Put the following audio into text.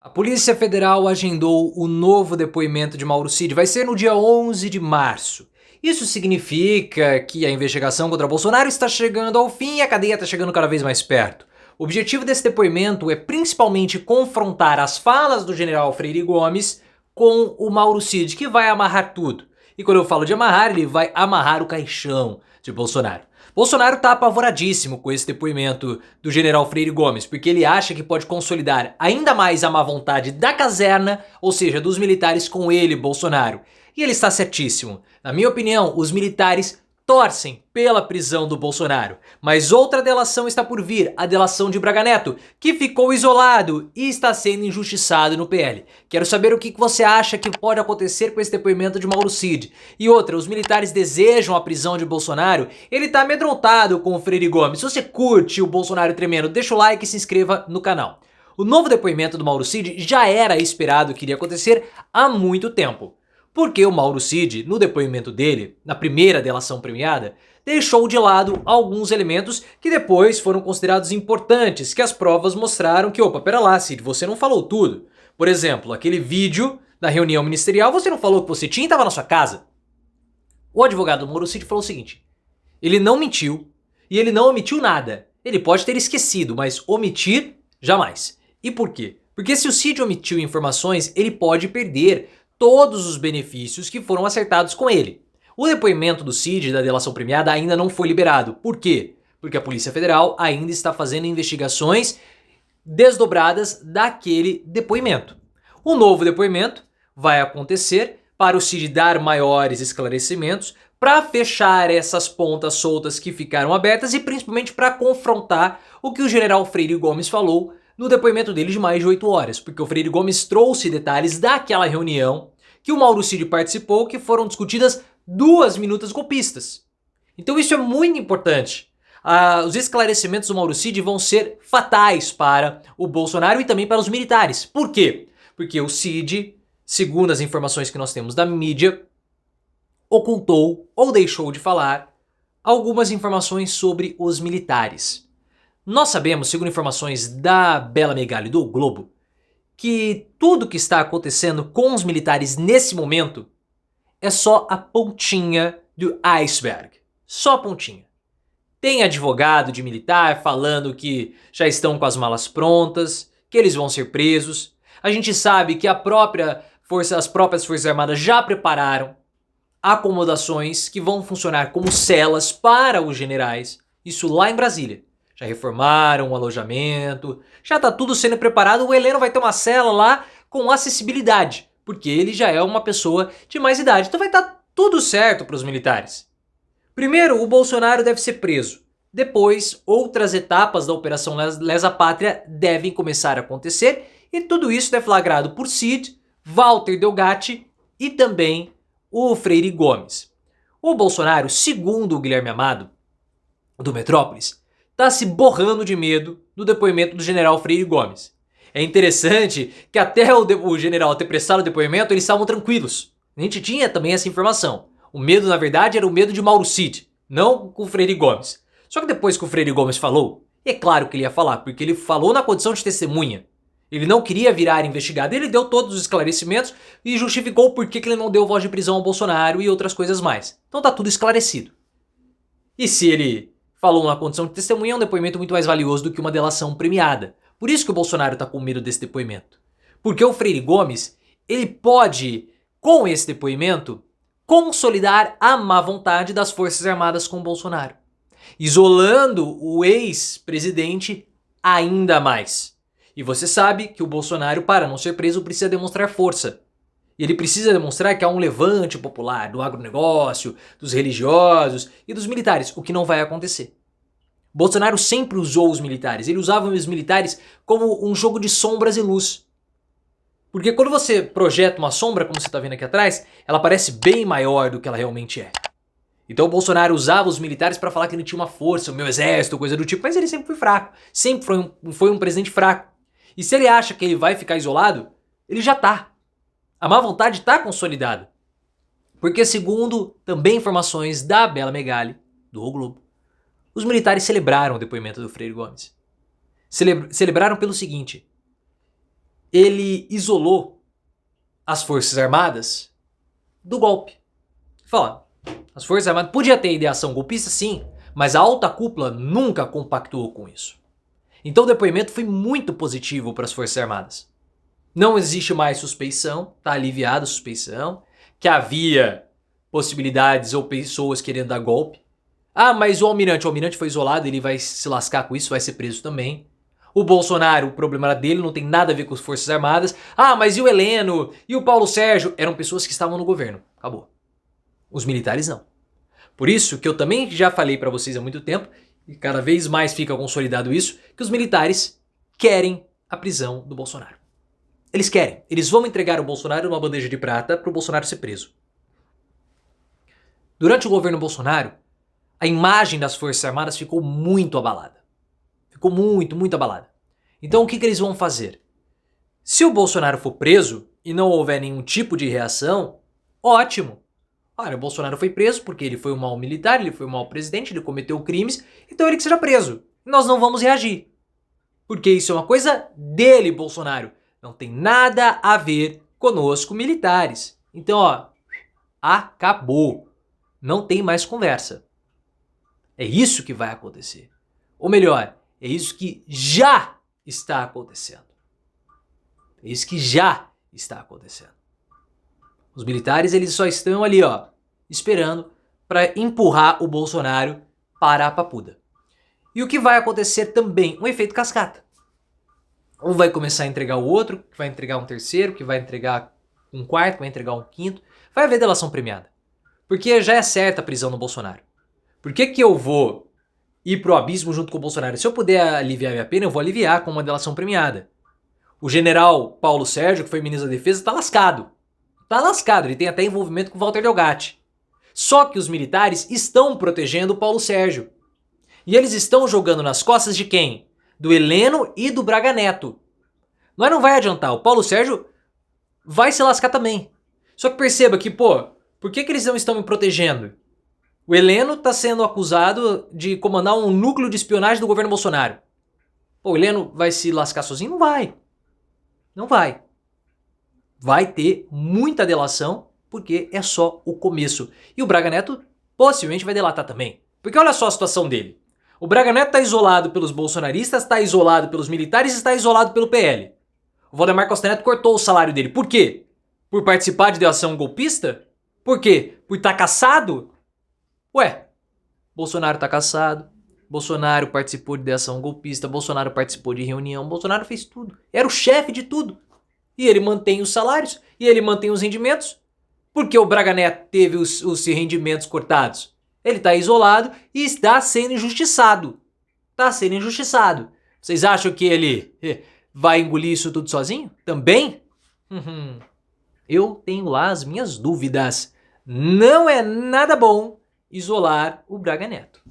A Polícia Federal agendou o novo depoimento de Mauro Cid. Vai ser no dia 11 de março. Isso significa que a investigação contra Bolsonaro está chegando ao fim e a cadeia está chegando cada vez mais perto. O objetivo desse depoimento é principalmente confrontar as falas do general Freire Gomes com o Mauro Cid, que vai amarrar tudo. E quando eu falo de amarrar, ele vai amarrar o caixão de Bolsonaro. Bolsonaro está apavoradíssimo com esse depoimento do general Freire Gomes, porque ele acha que pode consolidar ainda mais a má vontade da caserna, ou seja, dos militares com ele, Bolsonaro. E ele está certíssimo. Na minha opinião, os militares torcem pela prisão do Bolsonaro. Mas outra delação está por vir, a delação de Braga Neto, que ficou isolado e está sendo injustiçado no PL. Quero saber o que você acha que pode acontecer com esse depoimento de Mauro Cid. E outra, os militares desejam a prisão de Bolsonaro, ele está amedrontado com o Freire Gomes. Se você curte o Bolsonaro tremendo, deixa o like e se inscreva no canal. O novo depoimento do Mauro Cid já era esperado que iria acontecer há muito tempo. Porque o Mauro Cid, no depoimento dele, na primeira delação premiada, deixou de lado alguns elementos que depois foram considerados importantes, que as provas mostraram que, opa, pera lá, Cid, você não falou tudo. Por exemplo, aquele vídeo da reunião ministerial, você não falou que você tinha e estava na sua casa. O advogado do Mauro Cid falou o seguinte: ele não mentiu e ele não omitiu nada. Ele pode ter esquecido, mas omitir, jamais. E por quê? Porque se o Cid omitiu informações, ele pode perder todos os benefícios que foram acertados com ele. O depoimento do Cid da delação premiada ainda não foi liberado. Por quê? Porque a Polícia Federal ainda está fazendo investigações desdobradas daquele depoimento. O novo depoimento vai acontecer para o Cid dar maiores esclarecimentos, para fechar essas pontas soltas que ficaram abertas e principalmente para confrontar o que o general Freire Gomes falou no depoimento dele de mais de 8 horas, porque o Freire Gomes trouxe detalhes daquela reunião que o Mauro Cid participou, que foram discutidas 2 minutas golpistas. Então isso é muito importante. Os esclarecimentos do Mauro Cid vão ser fatais para o Bolsonaro e também para os militares. Por quê? Porque o Cid, segundo as informações que nós temos da mídia, ocultou ou deixou de falar algumas informações sobre os militares. Nós sabemos, segundo informações da Bela Megali do Globo, que tudo que está acontecendo com os militares nesse momento é só a pontinha do iceberg. Só a pontinha. Tem advogado de militar falando que já estão com as malas prontas, que eles vão ser presos. A gente sabe que as próprias Forças Armadas já prepararam acomodações que vão funcionar como celas para os generais. Isso lá em Brasília. Já reformaram o alojamento, já está tudo sendo preparado. O Heleno vai ter uma cela lá com acessibilidade, porque ele já é uma pessoa de mais idade. Então vai estar tudo certo para os militares. Primeiro, o Bolsonaro deve ser preso. Depois, outras etapas da Operação Lesa Pátria devem começar a acontecer. E tudo isso deflagrado por Cid, Walter Delgatti e também o Freire Gomes. O Bolsonaro, segundo o Guilherme Amado, do Metrópolis, está se borrando de medo do depoimento do general Freire Gomes. É interessante que até o general ter prestado o depoimento, eles estavam tranquilos. A gente tinha também essa informação. O medo, na verdade, era o medo de Mauro Cid, não com o Freire Gomes. Só que depois que o Freire Gomes falou, é claro que ele ia falar, porque ele falou na condição de testemunha. Ele não queria virar investigado, ele deu todos os esclarecimentos e justificou o porquê que ele não deu voz de prisão ao Bolsonaro e outras coisas mais. Então tá tudo esclarecido. E se ele falou na condição de testemunha, é um depoimento muito mais valioso do que uma delação premiada. Por isso que o Bolsonaro está com medo desse depoimento. Porque o Freire Gomes, ele pode, com esse depoimento, consolidar a má vontade das Forças Armadas com o Bolsonaro, isolando o ex-presidente ainda mais. E você sabe que o Bolsonaro, para não ser preso, precisa demonstrar força. E ele precisa demonstrar que há um levante popular do agronegócio, dos religiosos e dos militares, o que não vai acontecer. Bolsonaro sempre usou os militares. Ele usava os militares como um jogo de sombras e luz. Porque quando você projeta uma sombra, como você está vendo aqui atrás, ela parece bem maior do que ela realmente é. Então o Bolsonaro usava os militares para falar que ele tinha uma força, o meu exército, coisa do tipo, mas ele sempre foi fraco. Sempre foi um presidente fraco. E se ele acha que ele vai ficar isolado, ele já tá. A má vontade está consolidada. Porque segundo também informações da Bela Megali, do O Globo, os militares celebraram o depoimento do Freire Gomes. Celebraram pelo seguinte: ele isolou as Forças Armadas do golpe. Fala, as Forças Armadas podia ter ideação golpista, sim, mas a alta cúpula nunca compactuou com isso. Então o depoimento foi muito positivo para as Forças Armadas. Não existe mais suspeição, está aliviada a suspeição, que havia possibilidades ou pessoas querendo dar golpe. Ah, mas o almirante foi isolado, ele vai se lascar com isso, vai ser preso também. O Bolsonaro, o problema era dele, não tem nada a ver com as Forças Armadas. Ah, mas e o Heleno? E o Paulo Sérgio? Eram pessoas que estavam no governo. Acabou. Os militares não. Por isso que eu também já falei pra vocês há muito tempo, e cada vez mais fica consolidado isso, que os militares querem a prisão do Bolsonaro. Eles querem. Eles vão entregar o Bolsonaro numa bandeja de prata pro Bolsonaro ser preso. Durante o governo Bolsonaro, a imagem das Forças Armadas ficou muito abalada. Ficou muito abalada. Então o que eles vão fazer? Se o Bolsonaro for preso e não houver nenhum tipo de reação, ótimo. Olha, o Bolsonaro foi preso porque ele foi um mau militar, ele foi um mau presidente, ele cometeu crimes, então ele que seja preso. Nós não vamos reagir. Porque isso é uma coisa dele, Bolsonaro. Não tem nada a ver conosco, militares. Então, ó, acabou. Não tem mais conversa. É isso que vai acontecer. Ou melhor, é isso que já está acontecendo. É isso que já está acontecendo. Os militares, eles só estão ali, ó, esperando para empurrar o Bolsonaro para a papuda. E o que vai acontecer também? Um efeito cascata. Um vai começar a entregar o outro, que vai entregar um terceiro, que vai entregar um quarto, que vai entregar um quinto. Vai haver delação premiada. Porque já é certa a prisão do Bolsonaro. Por que eu vou ir pro abismo junto com o Bolsonaro? Se eu puder aliviar minha pena, eu vou aliviar com uma delação premiada. O general Paulo Sérgio, que foi ministro da Defesa, tá lascado. Tá lascado, ele tem até envolvimento com o Walter Delgatti. Só que os militares estão protegendo o Paulo Sérgio. E eles estão jogando nas costas de quem? Do Heleno e do Braga Neto. Mas não vai adiantar, o Paulo Sérgio vai se lascar também. Só que perceba que, pô, por que eles não estão me protegendo? O Heleno está sendo acusado de comandar um núcleo de espionagem do governo Bolsonaro. Pô, o Heleno vai se lascar sozinho? Não vai. Não vai. Vai ter muita delação, porque é só o começo. E o Braga Neto possivelmente vai delatar também. Porque olha só a situação dele. O Braga Neto está isolado pelos bolsonaristas, está isolado pelos militares e está isolado pelo PL. O Valdemar Costa Neto cortou o salário dele. Por quê? Por participar de delação golpista? Por quê? Por estar caçado? Ué, Bolsonaro tá caçado, Bolsonaro participou de ação golpista, Bolsonaro participou de reunião, Bolsonaro fez tudo. Era o chefe de tudo. E ele mantém os salários, e ele mantém os rendimentos. Por que o Braga Neto teve os rendimentos cortados? Ele tá isolado e está sendo injustiçado. Tá sendo injustiçado. Vocês acham que ele vai engolir isso tudo sozinho? Também? Eu tenho lá as minhas dúvidas. Não é nada bom isolar o Braga Neto.